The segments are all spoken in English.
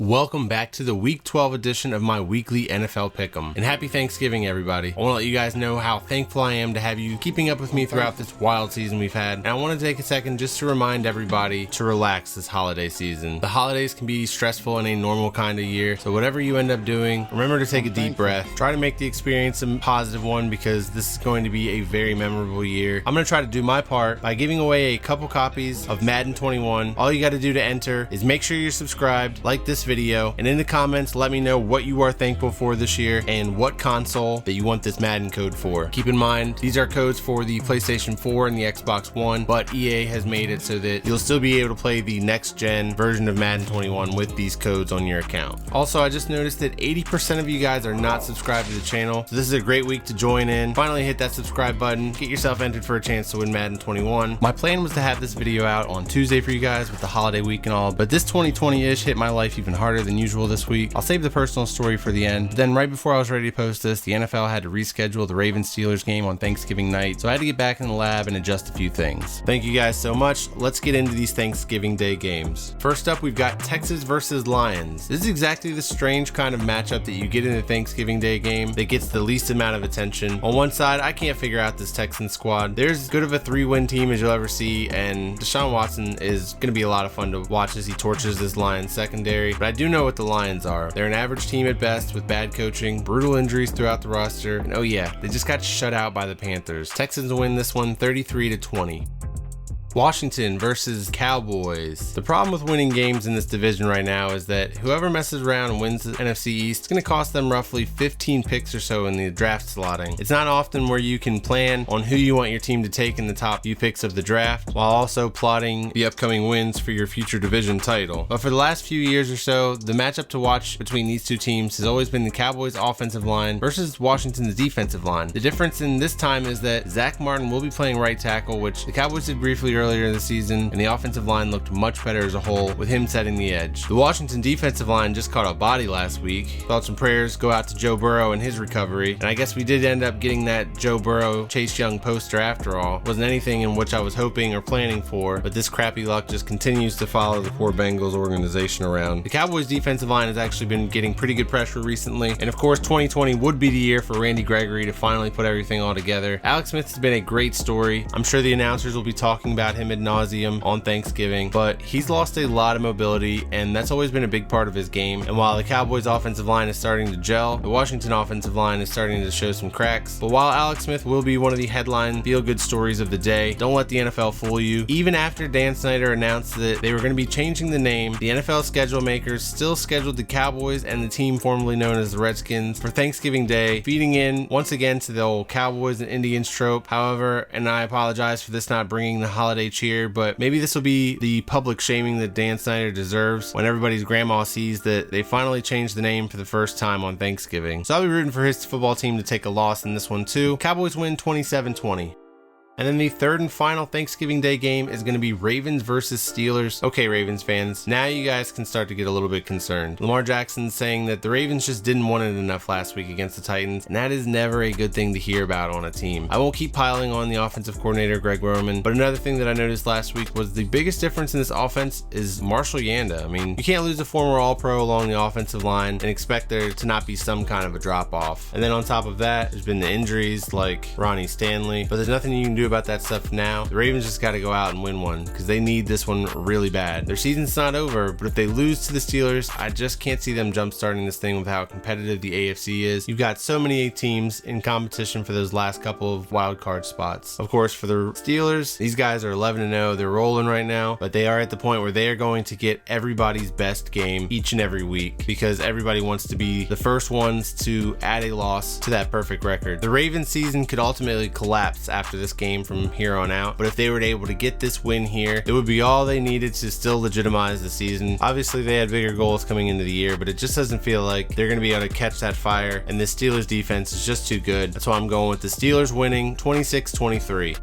Welcome back to the Week 12 edition of my weekly NFL Pick'em. And happy Thanksgiving, everybody. I want to let you guys know how thankful I am to have you keeping up with me throughout this wild season we've had. And I want to take a second just to remind everybody to relax this holiday season. The holidays can be stressful in a normal kind of year, so whatever you end up doing, remember to take a deep breath. Try to make the experience a positive one because this is going to be a very memorable year. I'm going to try to do my part by giving away a couple copies of Madden 21. All you got to do to enter is make sure you're subscribed, like this video, and in the comments let me know what you are thankful for this year and what console that you want this Madden code for. Keep in mind, these are codes for the PlayStation 4 and the Xbox One, but EA has made it so that you'll still be able to play the next gen version of Madden 21 with these codes on your account. Also, I just noticed that 80% of you guys are not subscribed to the channel, so this is a great week to join in. Finally hit that subscribe button, get yourself entered for a chance to win Madden 21. My plan was to have this video out on Tuesday for you guys with the holiday week and all, but this 2020-ish hit my life even harder than usual this week. I'll save the personal story for the end. Then right before I was ready to post this, the NFL had to reschedule the Ravens-Steelers game on Thanksgiving night, so I had to get back in the lab and adjust a few things. Thank you guys so much. Let's get into these Thanksgiving Day games. First up, we've got Texans versus Lions. This is exactly the strange kind of matchup that you get in a Thanksgiving Day game that gets the least amount of attention. On one side, I can't figure out this Texans squad. They're as good of a 3-win team as you'll ever see, and Deshaun Watson is going to be a lot of fun to watch as he torches this Lions secondary, but I do know what the Lions are. They're an average team at best with bad coaching, brutal injuries throughout the roster, and oh yeah, they just got shut out by the Panthers. Texans win this one 33-20. Washington versus Cowboys. The problem with winning games in this division right now is that whoever messes around and wins the NFC East is going to cost them roughly 15 picks or so in the draft slotting. It's not often where you can plan on who you want your team to take in the top few picks of the draft while also plotting the upcoming wins for your future division title. But for the last few years or so, the matchup to watch between these two teams has always been the Cowboys offensive line versus Washington's defensive line. The difference in this time is that Zach Martin will be playing right tackle, which the Cowboys did briefly earlier in the season, and the offensive line looked much better as a whole with him setting the edge. The Washington defensive line just caught a body last week. Thoughts and prayers go out to Joe Burrow and his recovery, and I guess we did end up getting that Joe Burrow Chase Young poster after all. Wasn't anything in which I was hoping or planning for, but this crappy luck just continues to follow the poor Bengals organization around. The Cowboys defensive line has actually been getting pretty good pressure recently, and of course 2020 would be the year for Randy Gregory to finally put everything all together. Alex Smith has been a great story. I'm sure the announcers will be talking about him ad nauseum on Thanksgiving, but he's lost a lot of mobility, and that's always been a big part of his game. And while the Cowboys offensive line is starting to gel, the Washington offensive line is starting to show some cracks. But while Alex Smith will be one of the headline feel-good stories of the day, don't let the NFL fool you. Even after Dan Snyder announced that they were going to be changing the name, the NFL schedule makers still scheduled the Cowboys and the team formerly known as the Redskins for Thanksgiving Day, feeding in once again to the old Cowboys and Indians trope. However, and I apologize for this not bringing the holiday cheer, but maybe this will be the public shaming that Dan Snyder deserves when everybody's grandma sees that they finally changed the name for the first time on Thanksgiving. So I'll be rooting for his football team to take a loss in this one too. Cowboys win 27-20. And then the third and final Thanksgiving Day game is going to be Ravens versus Steelers. Okay, Ravens fans, now you guys can start to get a little bit concerned. Lamar Jackson's saying that the Ravens just didn't want it enough last week against the Titans, and that is never a good thing to hear about on a team. I won't keep piling on the offensive coordinator, Greg Roman, but another thing that I noticed last week was the biggest difference in this offense is Marshall Yanda. I mean, you can't lose a former All-Pro along the offensive line and expect there to not be some kind of a drop-off. And then on top of that, there's been the injuries like Ronnie Stanley, but there's nothing you can do about that stuff now. The Ravens just got to go out and win one because they need this one really bad. Their season's not over, but if they lose to the Steelers, I just can't see them jump starting this thing with how competitive the AFC is. You've got so many teams in competition for those last couple of wild card spots. Of course, for the Steelers, these guys are 11-0. They're rolling right now, but they are at the point where they are going to get everybody's best game each and every week because everybody wants to be the first ones to add a loss to that perfect record. The Ravens season could ultimately collapse after this game from here on out, but if they were able to get this win here, it would be all they needed to still legitimize the season. Obviously they had bigger goals coming into the year, but it just doesn't feel like they're going to be able to catch that fire, and the Steelers defense is just too good. That's why I'm going with the Steelers winning 26-23.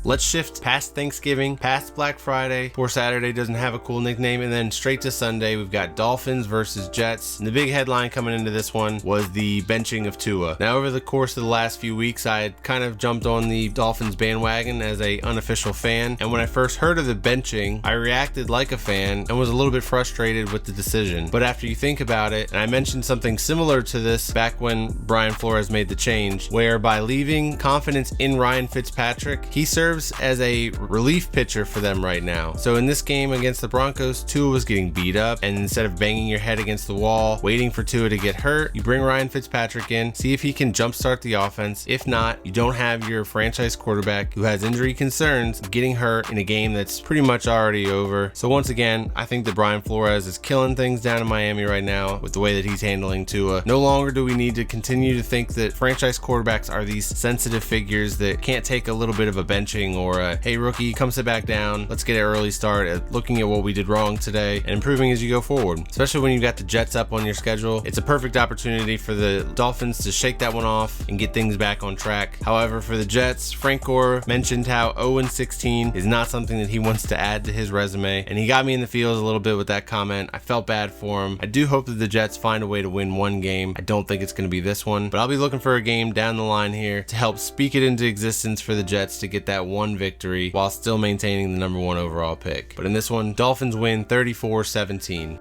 Let's shift past Thanksgiving, past Black Friday. Poor Saturday doesn't have a cool nickname, and then straight to Sunday. We've got Dolphins versus Jets. And the big headline coming into this one was the benching of Tua. Now, over the course of the last few weeks, I had kind of jumped on the Dolphins bandwagon as a unofficial fan, and when I first heard of the benching, I reacted like a fan and was a little bit frustrated with the decision. But after you think about it, and I mentioned something similar to this back when Brian Flores made the change, where by leaving confidence in Ryan Fitzpatrick, he serves as a relief pitcher for them right now. So in this game against the Broncos, Tua was getting beat up, and instead of banging your head against the wall, waiting for Tua to get hurt, you bring Ryan Fitzpatrick in, see if he can jumpstart the offense. If not, you don't have your franchise quarterback who has injury concerns getting hurt in a game that's pretty much already over. So once again, I think that Brian Flores is killing things down in Miami right now with the way that he's handling Tua. No longer do we need to continue to think that franchise quarterbacks are these sensitive figures that can't take a little bit of a benching or a, hey rookie, come sit back down, let's get an early start at looking at what we did wrong today and improving as you go forward. Especially when you've got the Jets up on your schedule, it's a perfect opportunity for the Dolphins to shake that one off and get things back on track. However, for the Jets, Frank Gore mentioned how 0-16 is not something that he wants to add to his resume, and he got me in the feels a little bit with that comment. I felt bad for him. I do hope that the Jets find a way to win one game. I don't think it's going to be this one, but I'll be looking for a game down the line here to help speak it into existence for the Jets to get that one victory while still maintaining the number 1 overall pick. But in this one, Dolphins win 34-17.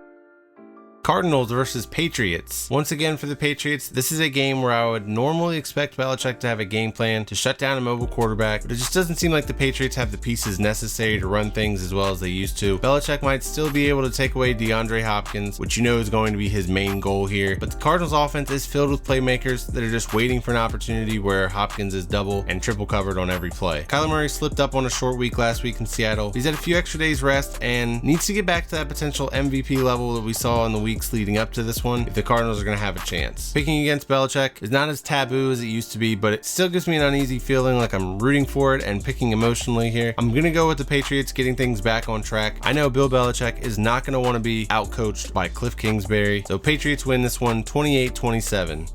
Cardinals versus Patriots. Once again for the Patriots, this is a game where I would normally expect Belichick to have a game plan to shut down a mobile quarterback, but it just doesn't seem like the Patriots have the pieces necessary to run things as well as they used to. Belichick might still be able to take away DeAndre Hopkins, which you know is going to be his main goal here, but the Cardinals offense is filled with playmakers that are just waiting for an opportunity where Hopkins is double and triple covered on every play. Kyler Murray slipped up on a short week last week in Seattle. He's had a few extra days rest and needs to get back to that potential MVP level that we saw in the weeks leading up to this one if the Cardinals are going to have a chance. Picking against Belichick is not as taboo as it used to be, but it still gives me an uneasy feeling like I'm rooting for it and picking emotionally here. I'm going to go with the Patriots getting things back on track. I know Bill Belichick is not going to want to be outcoached by Cliff Kingsbury, so Patriots win this one 28-27.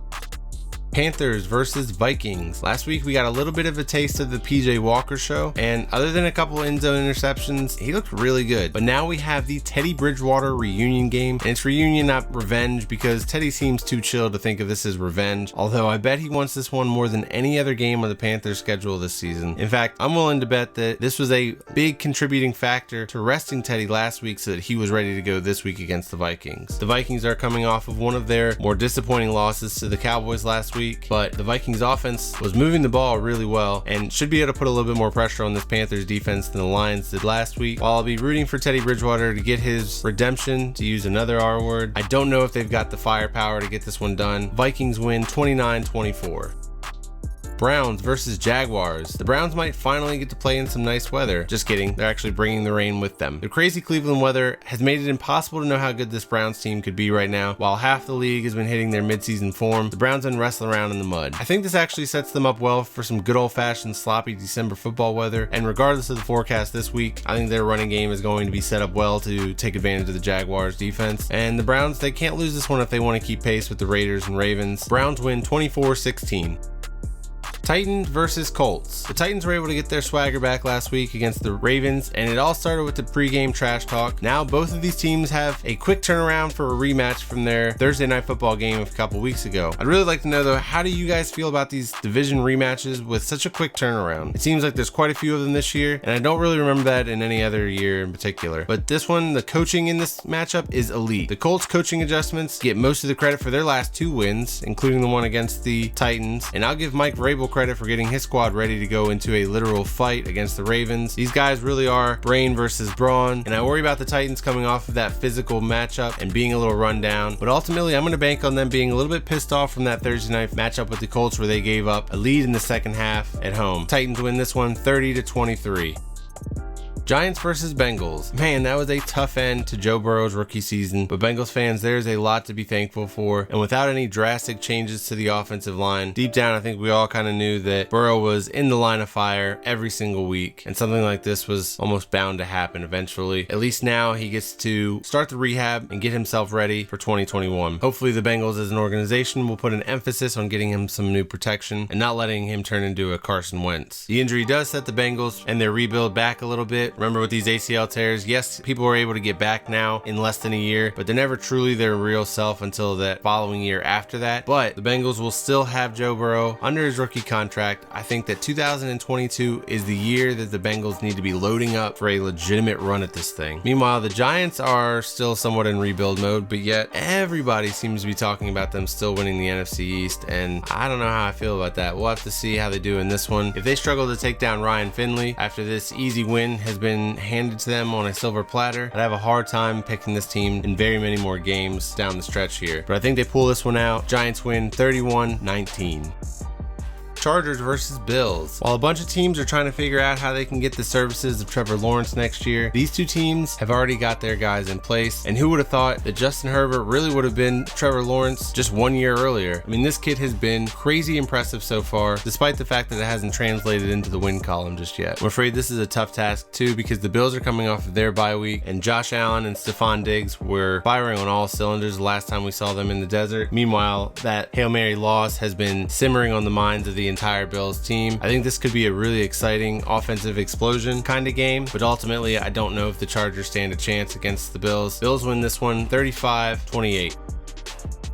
Panthers versus Vikings. Last week we got a little bit of a taste of the PJ Walker show, and other than a couple end zone interceptions, he looked really good. But now we have the Teddy Bridgewater reunion game, and it's reunion, not revenge, because Teddy seems too chill to think of this as revenge, although I bet he wants this one more than any other game on the Panthers schedule this season. In fact, I'm willing to bet that this was a big contributing factor to resting Teddy last week so that he was ready to go this week against the Vikings. The Vikings are coming off of one of their more disappointing losses to the Cowboys last week, but the Vikings offense was moving the ball really well and should be able to put a little bit more pressure on this Panthers defense than the Lions did last week. While I'll be rooting for Teddy Bridgewater to get his redemption, to use another R word, I don't know if they've got the firepower to get this one done. Vikings win 29-24. Browns versus Jaguars. The Browns might finally get to play in some nice weather. Just kidding, they're actually bringing the rain with them. The crazy Cleveland weather has made it impossible to know how good this Browns team could be right now. While half the league has been hitting their midseason form, the Browns have been wrestling around in the mud. I think this actually sets them up well for some good old-fashioned sloppy December football weather, and regardless of the forecast this week, I think their running game is going to be set up well to take advantage of the Jaguars defense. And the Browns, they can't lose this one if they want to keep pace with the Raiders and Ravens. Browns win 24-16. Titans versus Colts. The Titans were able to get their swagger back last week against the Ravens, and it all started with the pregame trash talk. Now both of these teams have a quick turnaround for a rematch from their Thursday night football game a couple weeks ago. I'd really like to know though, how do you guys feel about these division rematches with such a quick turnaround? It seems like there's quite a few of them this year, and I don't really remember that in any other year in particular. But this one, the coaching in this matchup is elite. The Colts coaching adjustments get most of the credit for their last 2 wins, including the one against the Titans, and I'll give Mike Vrabel credit for getting his squad ready to go into a literal fight against the Ravens. These guys really are brain versus brawn, and I worry about the Titans coming off of that physical matchup and being a little run down, but ultimately I'm going to bank on them being a little bit pissed off from that Thursday night matchup with the Colts where they gave up a lead in the second half at home. Titans win this one 30-23. Giants versus Bengals. Man, that was a tough end to Joe Burrow's rookie season, but Bengals fans, there's a lot to be thankful for. And without any drastic changes to the offensive line, deep down, I think we all kind of knew that Burrow was in the line of fire every single week, and something like this was almost bound to happen eventually. At least now he gets to start the rehab and get himself ready for 2021. Hopefully the Bengals as an organization will put an emphasis on getting him some new protection and not letting him turn into a Carson Wentz. The injury does set the Bengals and their rebuild back a little bit. Remember with these ACL tears, yes, people are able to get back now in less than a year, but they're never truly their real self until that following year after that. But the Bengals will still have Joe Burrow under his rookie contract. I think that 2022 is the year that the Bengals need to be loading up for a legitimate run at this thing. Meanwhile, the Giants are still somewhat in rebuild mode, but yet everybody seems to be talking about them still winning the NFC East, and I don't know how I feel about that. We'll have to see how they do in this one. If they struggle to take down Ryan Finley after this easy win has been handed to them on a silver platter, I'd have a hard time picking this team in very many more games down the stretch here. But I think they pull this one out. Giants win 31-19. Chargers versus Bills. While a bunch of teams are trying to figure out how they can get the services of Trevor Lawrence next year, these two teams have already got their guys in place. And who would have thought that Justin Herbert really would have been Trevor Lawrence just 1 year earlier? I mean, this kid has been crazy impressive so far, despite the fact that it hasn't translated into the win column just yet. I'm afraid this is a tough task too, because the Bills are coming off of their bye week, and Josh Allen and Stephon Diggs were firing on all cylinders the last time we saw them in the desert. Meanwhile, that Hail Mary loss has been simmering on the minds of the entire Bills team. I think this could be a really exciting offensive explosion kind of game, but ultimately I don't know if the Chargers stand a chance against the Bills. Bills win this one 35-28.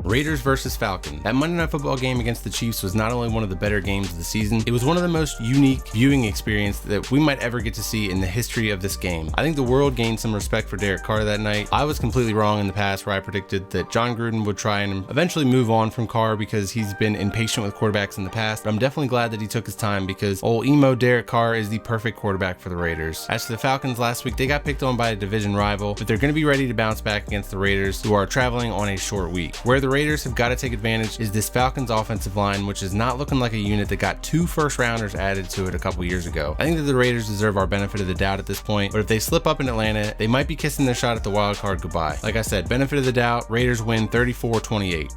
Raiders versus Falcons. That Monday Night Football game against the Chiefs was not only one of the better games of the season, it was one of the most unique viewing experiences that we might ever get to see in the history of this game. I think the world gained some respect for Derek Carr that night. I was completely wrong in the past where I predicted that John Gruden would try and eventually move on from Carr because he's been impatient with quarterbacks in the past, but I'm definitely glad that he took his time because old emo Derek Carr is the perfect quarterback for the Raiders. As to the Falcons last week, they got picked on by a division rival, but they're going to be ready to bounce back against the Raiders, who are traveling on a short week. Where the Raiders have got to take advantage is this Falcons offensive line, which is not looking like a unit that got 2 first-rounders added to it a couple years ago. I think that the Raiders deserve our benefit of the doubt at this point, but if they slip up in Atlanta, they might be kissing their shot at the wild card goodbye. Like I said, benefit of the doubt, Raiders win 34-28.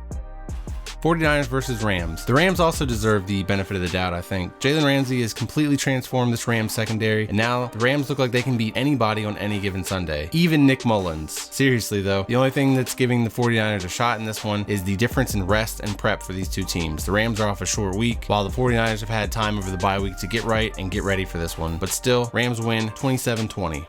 49ers versus Rams. The Rams also deserve the benefit of the doubt, I think. Jalen Ramsey has completely transformed this Rams secondary, and now the Rams look like they can beat anybody on any given Sunday. Even Nick Mullins. Seriously though, the only thing that's giving the 49ers a shot in this one is the difference in rest and prep for these two teams. The Rams are off a short week, while the 49ers have had time over the bye week to get right and get ready for this one. But still, Rams win 27-20.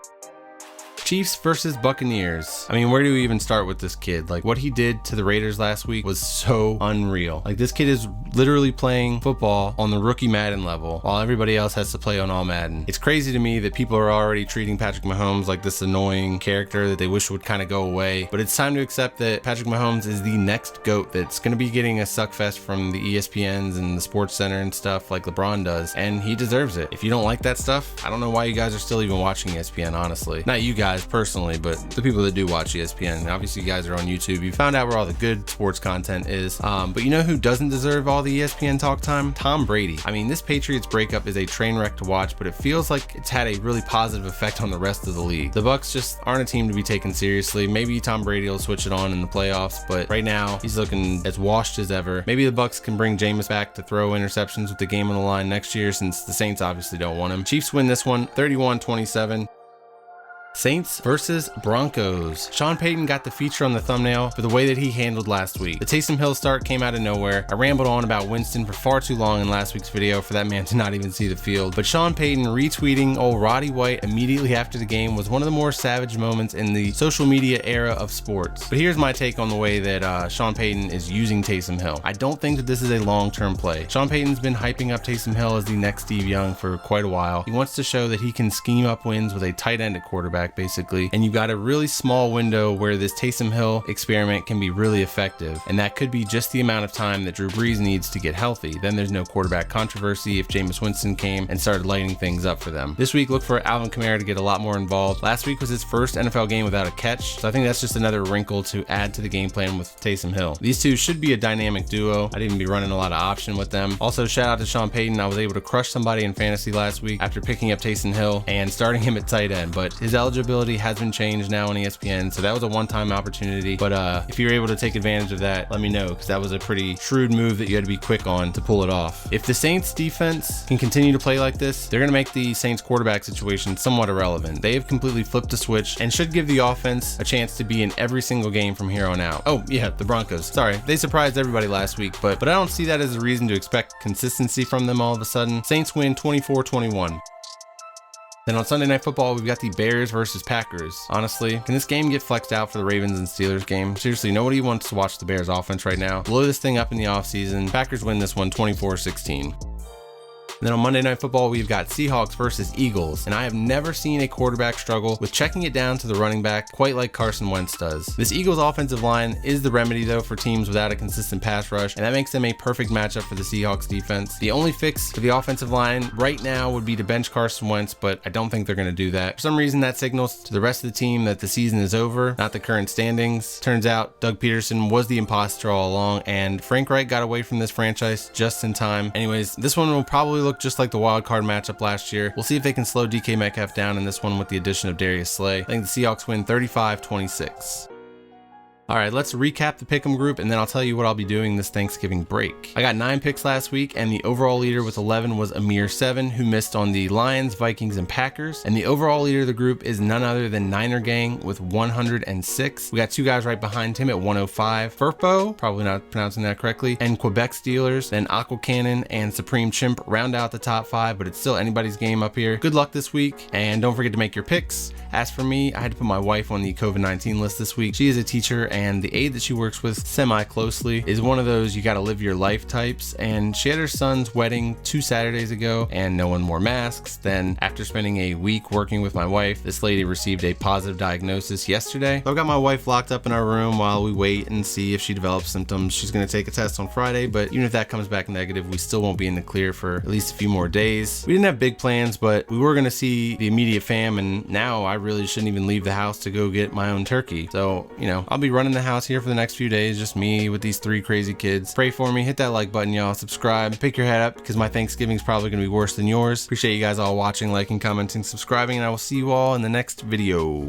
Chiefs versus Buccaneers. I mean, where do we even start with this kid? Like, what he did to the Raiders last week was so unreal. Like, this kid is literally playing football on the rookie Madden level while everybody else has to play on all Madden. It's crazy to me that people are already treating Patrick Mahomes like this annoying character that they wish would kind of go away, but it's time to accept that Patrick Mahomes is the next GOAT that's going to be getting a suckfest from the ESPNs and the Sports Center and stuff like LeBron does, and he deserves it. If you don't like that stuff, I don't know why you guys are still even watching ESPN, honestly. Not you guys personally, but the people that do watch ESPN. Obviously you guys are on YouTube. You found out where all the good sports content is, but you know who doesn't deserve all the ESPN talk time? Tom Brady. I mean, this Patriots breakup is a train wreck to watch, but it feels like it's had a really positive effect on the rest of the league. The Bucs just aren't a team to be taken seriously. Maybe Tom Brady will switch it on in the playoffs, but right now he's looking as washed as ever. Maybe the Bucs can bring Jameis back to throw interceptions with the game on the line next year, since the Saints obviously don't want him. Chiefs win this one 31-27. Saints versus Broncos. Sean Payton got the feature on the thumbnail for the way that he handled last week. The Taysom Hill start came out of nowhere. I rambled on about Winston for far too long in last week's video for that man to not even see the field. But Sean Payton retweeting old Roddy White immediately after the game was one of the more savage moments in the social media era of sports. But here's my take on the way that Sean Payton is using Taysom Hill. I don't think that this is a long-term play. Sean Payton's been hyping up Taysom Hill as the next Steve Young for quite a while. He wants to show that he can scheme up wins with a tight end at quarterback, quarterback basically, and you've got a really small window where this Taysom Hill experiment can be really effective, and that could be just the amount of time that Drew Brees needs to get healthy. Then there's no quarterback controversy if Jameis Winston came and started lighting things up for them. This week, look for Alvin Kamara to get a lot more involved. Last week was his first NFL game without a catch, so I think that's just another wrinkle to add to the game plan with Taysom Hill. These two should be a dynamic duo. I'd even be running a lot of option with them. Also, shout out to Sean Payton. I was able to crush somebody in fantasy last week after picking up Taysom Hill and starting him at tight end, but his eligibility has been changed now on ESPN, so that was a one-time opportunity. But if you're able to take advantage of that, let me know, because that was a pretty shrewd move that you had to be quick on to pull it off. If the Saints defense can continue to play like this, they're going to make the Saints quarterback situation somewhat irrelevant. They have completely flipped the switch and should give the offense a chance to be in every single game from here on out. Oh yeah, the Broncos. Sorry, they surprised everybody last week, but I don't see that as a reason to expect consistency from them all of a sudden. Saints win 24-21. Then on Sunday Night Football, we've got the Bears versus Packers. Honestly, can this game get flexed out for the Ravens and Steelers game? Seriously, nobody wants to watch the Bears offense right now. Blow this thing up in the offseason. Packers win this one 24-16. And then on Monday Night Football, we've got Seahawks versus Eagles, and I have never seen a quarterback struggle with checking it down to the running back quite like Carson Wentz does. This Eagles offensive line is the remedy though for teams without a consistent pass rush, and that makes them a perfect matchup for the Seahawks defense. The only fix for the offensive line right now would be to bench Carson Wentz, but I don't think they're going to do that. For some reason, that signals to the rest of the team that the season is over, not the current standings. Turns out Doug Peterson was the imposter all along, and Frank Reich got away from this franchise just in time. Anyways, this one will probably look just like the wild card matchup last year. We'll see if they can slow DK Metcalf down in this one with the addition of Darius Slay. I think the Seahawks win 35-26. All right, let's recap the pick'em group, and then I'll tell you what I'll be doing this Thanksgiving break. I got 9 picks last week, and the overall leader with 11 was Amir 7, who missed on the Lions, Vikings, and Packers. And the overall leader of the group is none other than Niner Gang with 106. We got 2 guys right behind him at 105. Furpo, probably not pronouncing that correctly, and Quebec Steelers. Then Aqua Cannon and Supreme Chimp round out the top 5, but it's still anybody's game up here. Good luck this week, and don't forget to make your picks. As for me, I had to put my wife on the COVID-19 list this week. She is a teacher, and the aide that she works with semi-closely is one of those you gotta live your life types, and she had her son's wedding 2 Saturdays ago, and no one wore masks. Then after spending a week working with my wife, this lady received a positive diagnosis yesterday. So I've got my wife locked up in our room while we wait and see if she develops symptoms. She's gonna take a test on Friday, but even if that comes back negative, we still won't be in the clear for at least a few more days. We didn't have big plans, but we were gonna see the immediate fam, and now I really shouldn't even leave the house to go get my own turkey. So, you know, I'll be running the house here for the next few days, just me with these 3 crazy kids. Pray for me, hit that like button, y'all, subscribe, pick your head up, because my Thanksgiving's probably gonna be worse than yours. Appreciate you guys all watching, liking, commenting, subscribing, and I will see you all in the next video.